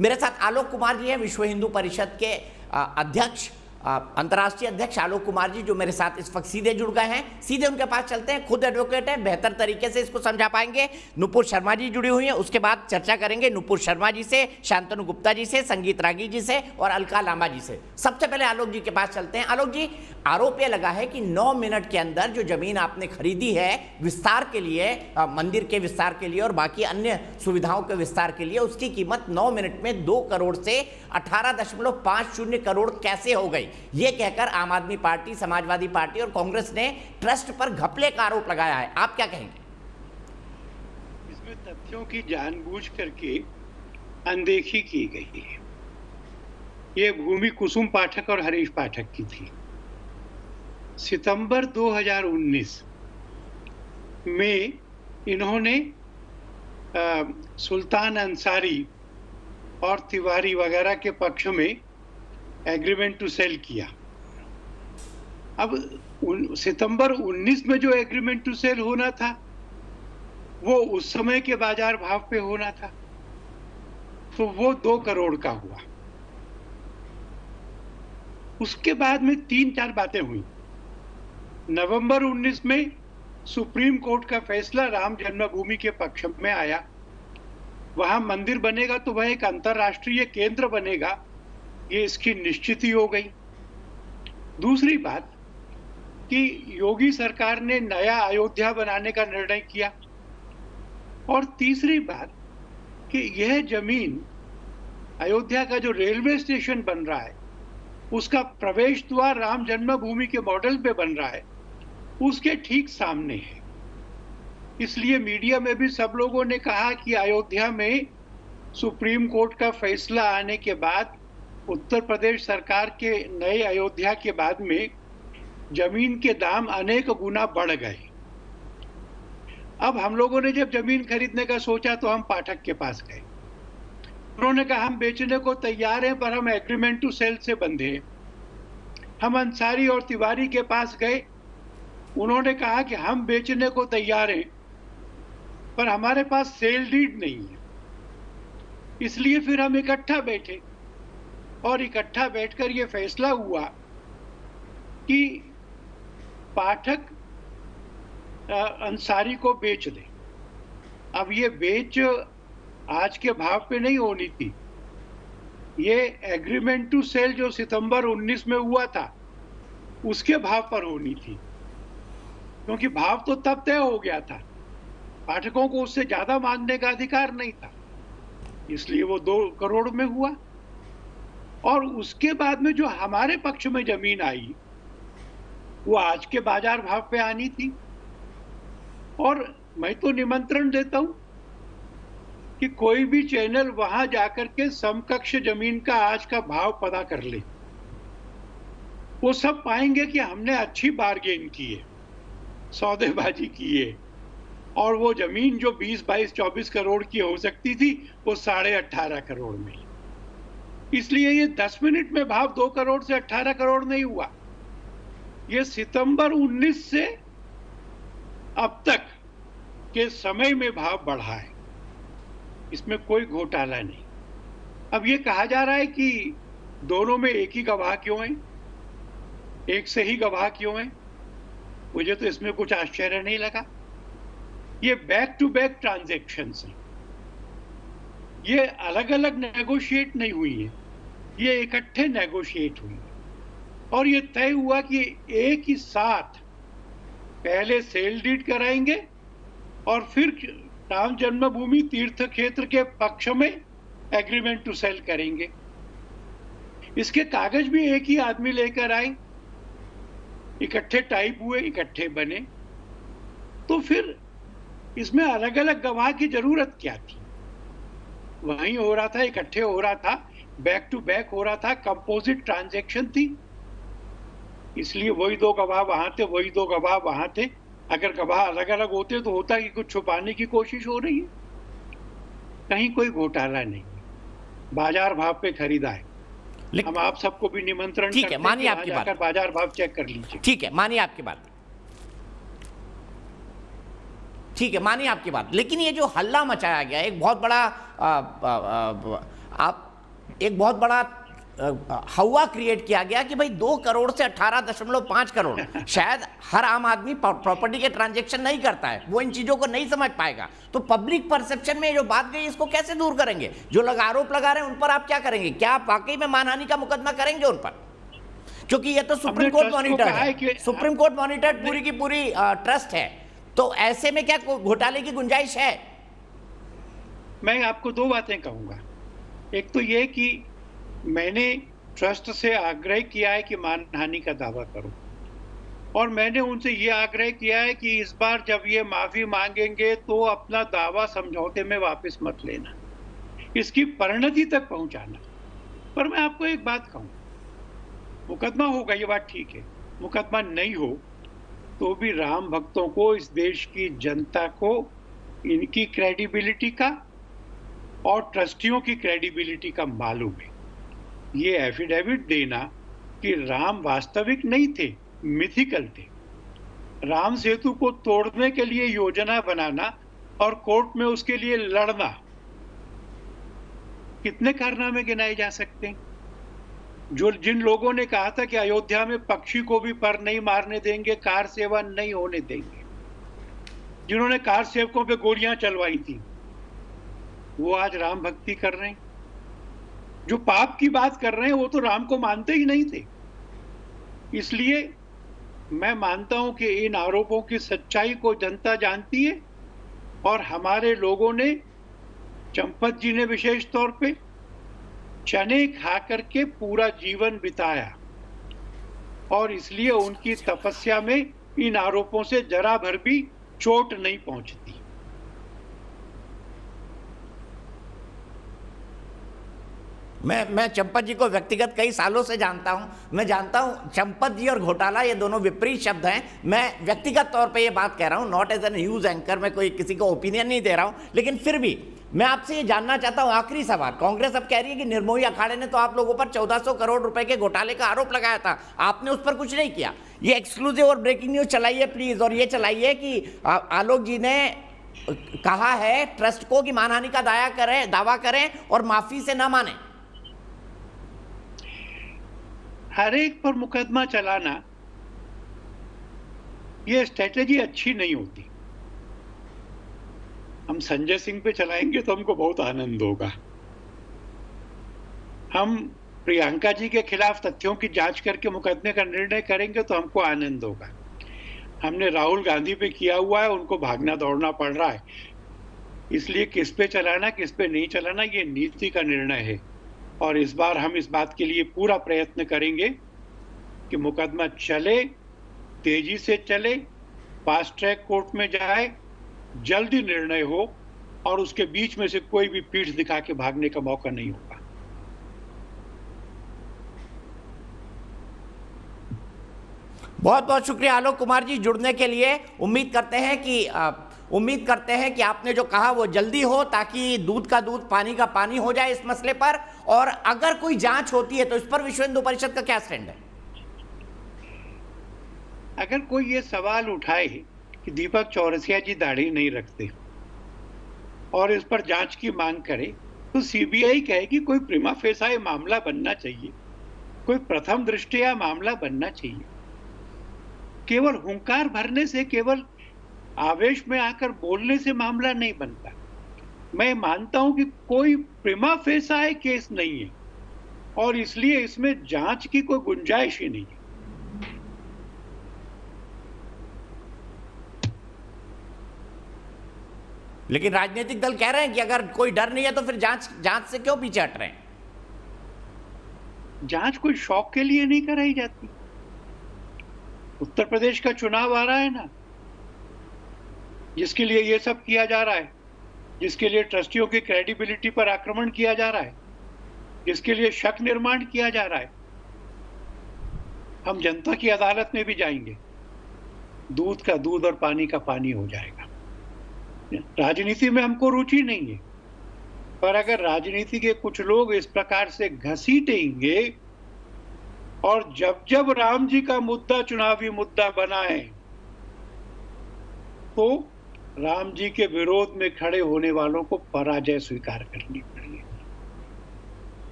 मेरे साथ आलोक कुमार जी हैं, विश्व हिंदू परिषद के अध्यक्ष, अंतर्राष्ट्रीय अध्यक्ष आलोक कुमार जी, जो मेरे साथ इस वक्त सीधे जुड़ गए हैं। सीधे उनके पास चलते हैं, खुद एडवोकेट हैं, बेहतर तरीके से इसको समझा पाएंगे। नुपुर शर्मा जी जुड़ी हुई हैं, उसके बाद चर्चा करेंगे नुपुर शर्मा जी से, शांतनु गुप्ता जी से, संगीत रागी जी से और अलका लांबा जी से। सबसे पहले आलोक जी के पास चलते हैं। आलोक जी, आरोप यह लगा है कि 9 मिनट के अंदर जो जमीन आपने खरीदी है विस्तार के लिए, मंदिर के विस्तार के लिए और बाकी अन्य सुविधाओं के विस्तार के लिए, उसकी कीमत 9 मिनट में 2 करोड़ से 18.50 करोड़ कैसे हो गई, ये कहकर आम आदमी पार्टी, समाजवादी पार्टी और कांग्रेस ने ट्रस्ट पर घपले का आरोप लगाया है। आप क्या कहेंगे? इसमें तथ्यों की जानबूझ करके अनदेखी की गई है। ये भूमि कुसुम पाठक और हरीश पाठक की थी। सितंबर 2019 में इन्होंने सुल्तान अंसारी और तिवारी वगैरह के पक्ष में एग्रीमेंट टू सेल किया। अब सितंबर 19 में जो एग्रीमेंट टू सेल होना था वो उस समय के बाजार भाव पे होना था, तो वो 2 करोड़ का हुआ। उसके बाद में 3-4 बातें हुई। नवंबर 19 में सुप्रीम कोर्ट का फैसला राम जन्मभूमि के पक्ष में आया। वहां मंदिर बनेगा तो वह एक अंतरराष्ट्रीय केंद्र बनेगा, ये इसकी निश्चिती हो गई। दूसरी बात कि योगी सरकार ने नया अयोध्या बनाने का निर्णय किया। और तीसरी बात कि यह जमीन, अयोध्या का जो रेलवे स्टेशन बन रहा है उसका प्रवेश द्वार राम जन्मभूमि के मॉडल पे बन रहा है, उसके ठीक सामने है। इसलिए मीडिया में भी सब लोगों ने कहा कि अयोध्या में सुप्रीम कोर्ट का फैसला आने के बाद उत्तर प्रदेश सरकार के नए अयोध्या के बाद में जमीन के दाम अनेक गुना बढ़ गए। अब हम लोगों ने जब जमीन खरीदने का सोचा तो हम पाठक के पास गए। उन्होंने कहा हम बेचने को तैयार हैं पर हम एग्रीमेंट टू सेल से बंधे हैं। हम अंसारी और तिवारी के पास गए, उन्होंने कहा कि हम बेचने को तैयार हैं पर हमारे पास सेल डीड नहीं है। इसलिए फिर हम इकट्ठा बैठे और इकट्ठा बैठकर ये फैसला हुआ कि पाठक अंसारी को बेच दे। अब ये बेच आज के भाव पे नहीं होनी थी, ये एग्रीमेंट टू सेल जो सितंबर 19 में हुआ था उसके भाव पर होनी थी, क्योंकि भाव तो तब तय हो गया था, पाठकों को उससे ज्यादा मांगने का अधिकार नहीं था, इसलिए वो 2 करोड़ में हुआ। और उसके बाद में जो हमारे पक्ष में जमीन आई वो आज के बाजार भाव पे आनी थी। और मैं तो निमंत्रण देता हूं कि कोई भी चैनल वहां जाकर के समकक्ष जमीन का आज का भाव पता कर ले, वो सब पाएंगे कि हमने अच्छी बार्गेन की है, सौदेबाजी की है, और वो जमीन जो 20, 22, 24 करोड़ की हो सकती थी वो 18.5 करोड़ में। इसलिए ये 10 मिनट में भाव 2 करोड़ से 18 करोड़ नहीं हुआ, ये सितंबर 19 से अब तक के समय में भाव बढ़ा है, इसमें कोई घोटाला नहीं। अब ये कहा जा रहा है कि दोनों में एक ही गवाह क्यों है, एक से ही गवाह क्यों है, मुझे तो इसमें कुछ आश्चर्य नहीं लगा। ये बैक टू बैक ट्रांजैक्शंस हैं, ये अलग अलग नेगोशिएट नहीं हुई है, ये इकट्ठे नेगोशिएट हुई है। और ये तय हुआ कि एक ही साथ पहले सेल डीड कराएंगे और फिर राम जन्मभूमि तीर्थ क्षेत्र के पक्ष में एग्रीमेंट टू सेल करेंगे। इसके कागज भी एक ही आदमी लेकर आए, इकट्ठे टाइप हुए, इकट्ठे बने, तो फिर इसमें अलग अलग गवाह की जरूरत क्या थी? वहीं हो रहा था, इकट्ठे हो रहा था, बैक टू बैक हो रहा था, कंपोजिट ट्रांजैक्शन थी, इसलिए वही 2 गवाह वहां थे, वही 2 गवाह वहां थे। अगर गवाह अलग अलग होते तो होता कि कुछ छुपाने की कोशिश हो रही है, कहीं कोई घोटाला नहीं, बाजार भाव पे खरीदा है। हम आप सबको भी निमंत्रण करते हैं, मानिए आपकी बात, बाजार भाव चेक कर लीजिए। ठीक है, मानिए आपकी बात, ठीक है, मानिए आपकी बात। लेकिन ये जो हल्ला मचाया गया, एक बहुत बड़ा आप एक बहुत बड़ा हवा क्रिएट किया गया कि भाई 2 करोड़ से 18.5 करोड़, शायद हर आम आदमी प्रॉपर्टी के ट्रांजैक्शन नहीं करता है, वो इन चीजों को नहीं समझ पाएगा। तो पब्लिक परसेप्शन में जो बात गई इसको कैसे दूर करेंगे? जो लोग आरोप लगा रहे हैं उन पर आप क्या करेंगे? क्या आप वाकई में मानहानि का मुकदमा करेंगे उन पर? क्योंकि ये तो सुप्रीम कोर्ट मॉनिटर्ड है, सुप्रीम कोर्ट मॉनिटर्ड पूरी की पूरी ट्रस्ट है, तो ऐसे में क्या घोटाले की गुंजाइश है? मैं आपको 2 बातें कहूंगा। एक तो ये कि मैंने ट्रस्ट से आग्रह किया है कि मानहानि का दावा करो, और मैंने उनसे ये आग्रह किया है कि इस बार जब ये माफी मांगेंगे तो अपना दावा समझौते में वापस मत लेना, इसकी परिणति तक पहुंचाना। पर मैं आपको एक बात कहूं, मुकदमा होगा ये बात ठीक है, मुकदमा नहीं हो तो भी राम भक्तों को, इस देश की जनता को इनकी क्रेडिबिलिटी का और ट्रस्टियों की क्रेडिबिलिटी का मालूम है। ये एफिडेविट देना कि राम वास्तविक नहीं थे, मिथिकल थे, राम सेतु को तोड़ने के लिए योजना बनाना और कोर्ट में उसके लिए लड़ना, कितने कारनामे गिनाए जा सकते हैं? जिन लोगों ने कहा था कि अयोध्या में पक्षी को भी पर नहीं मारने देंगे, कार सेवा नहीं होने देंगे, जिन्होंने कार सेवकों पे गोलियां चलवाई थी, वो आज राम भक्ति कर रहे हैं। जो पाप की बात कर रहे हैं वो तो राम को मानते ही नहीं थे। इसलिए मैं मानता हूं कि इन आरोपों की सच्चाई को जनता जानती है, और हमारे लोगों ने, चंपत जी ने विशेष तौर पे, चने खा करके पूरा जीवन बिताया, और इसलिए उनकी तपस्या में इन आरोपों से जरा भर भी चोट नहीं पहुंचती। मैं चंपत जी को व्यक्तिगत कई सालों से जानता हूं, मैं जानता हूं चंपत जी और घोटाला ये दोनों विपरीत शब्द हैं। मैं व्यक्तिगत तौर पे ये बात कह रहा हूं, not as an news anchor, मैं कोई किसी को ओपिनियन नहीं दे रहा हूं, लेकिन फिर भी मैं आपसे ये जानना चाहता हूं, आखिरी सवाल। कांग्रेस अब कह रही है कि निर्मोही अखाड़े ने तो आप लोगों पर 1400 करोड़ रुपए के घोटाले का आरोप लगाया था, आपने उस पर कुछ नहीं किया। ये एक्सक्लूसिव और ब्रेकिंग न्यूज चलाइए प्लीज, और ये चलाइए कि आलोक जी ने कहा है ट्रस्ट को कि मानहानि का दावा करें और माफी से न माने। हर एक पर मुकदमा चलाना ये स्ट्रेटेजी अच्छी नहीं होती। हम संजय सिंह पे चलाएंगे तो हमको बहुत आनंद होगा, हम प्रियंका जी के खिलाफ तथ्यों की जांच करके मुकदमे का निर्णय करेंगे तो हमको आनंद होगा। हमने राहुल गांधी पे किया हुआ है, उनको भागना दौड़ना पड़ रहा है, इसलिए किस पे चलाना किस पे नहीं चलाना ये नीति का निर्णय है। और इस बार हम इस बात के लिए पूरा प्रयत्न करेंगे कि मुकदमा चले, तेजी से चले, फास्ट ट्रैक कोर्ट में जाए, जल्दी निर्णय हो, और उसके बीच में से कोई भी पीठ दिखा के भागने का मौका नहीं होगा। बहुत बहुत शुक्रिया आलोक कुमार जी जुड़ने के लिए। उम्मीद करते हैं कि आपने जो कहा वो जल्दी हो, ताकि दूध का दूध पानी का पानी हो जाए इस मसले पर। और अगर कोई जांच होती है तो इस पर विश्व हिंदू परिषद का क्या स्टैंड है? अगर कोई ये सवाल उठाए कि दीपक चौरसिया जी दाढ़ी नहीं रखते और इस पर जांच की मांग करे, तो सीबीआई कहेगी कोई प्रिमा फेसाई मामला बनना चाहिए, कोई प्रथम दृष्टया मामला बनना चाहिए। केवल हुंकार भरने से, केवल आवेश में आकर बोलने से मामला नहीं बनता। मैं मानता हूं कि कोई प्रिमा फेसाई केस नहीं है, और इसलिए इसमें जांच की कोई गुंजाइश ही नहीं है। लेकिन राजनीतिक दल कह रहे हैं कि अगर कोई डर नहीं है तो फिर जांच से क्यों पीछे हट रहे हैं? जांच कोई शौक के लिए नहीं कराई जाती। उत्तर प्रदेश का चुनाव आ रहा है ना, जिसके लिए ये सब किया जा रहा है, जिसके लिए ट्रस्टियों की क्रेडिबिलिटी पर आक्रमण किया जा रहा है, जिसके लिए शक निर्माण किया जा रहा है। हम जनता की अदालत में भी जाएंगे, दूध का दूध और पानी का पानी हो जाएगा। राजनीति में हमको रुचि नहीं है, पर अगर राजनीति के कुछ लोग इस प्रकार से घसीटेंगे, और जब जब राम जी का मुद्दा चुनावी मुद्दा बना है, तो राम जी के विरोध में खड़े होने वालों को पराजय स्वीकार करनी पड़ेगी।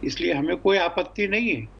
इसलिए हमें कोई आपत्ति नहीं है।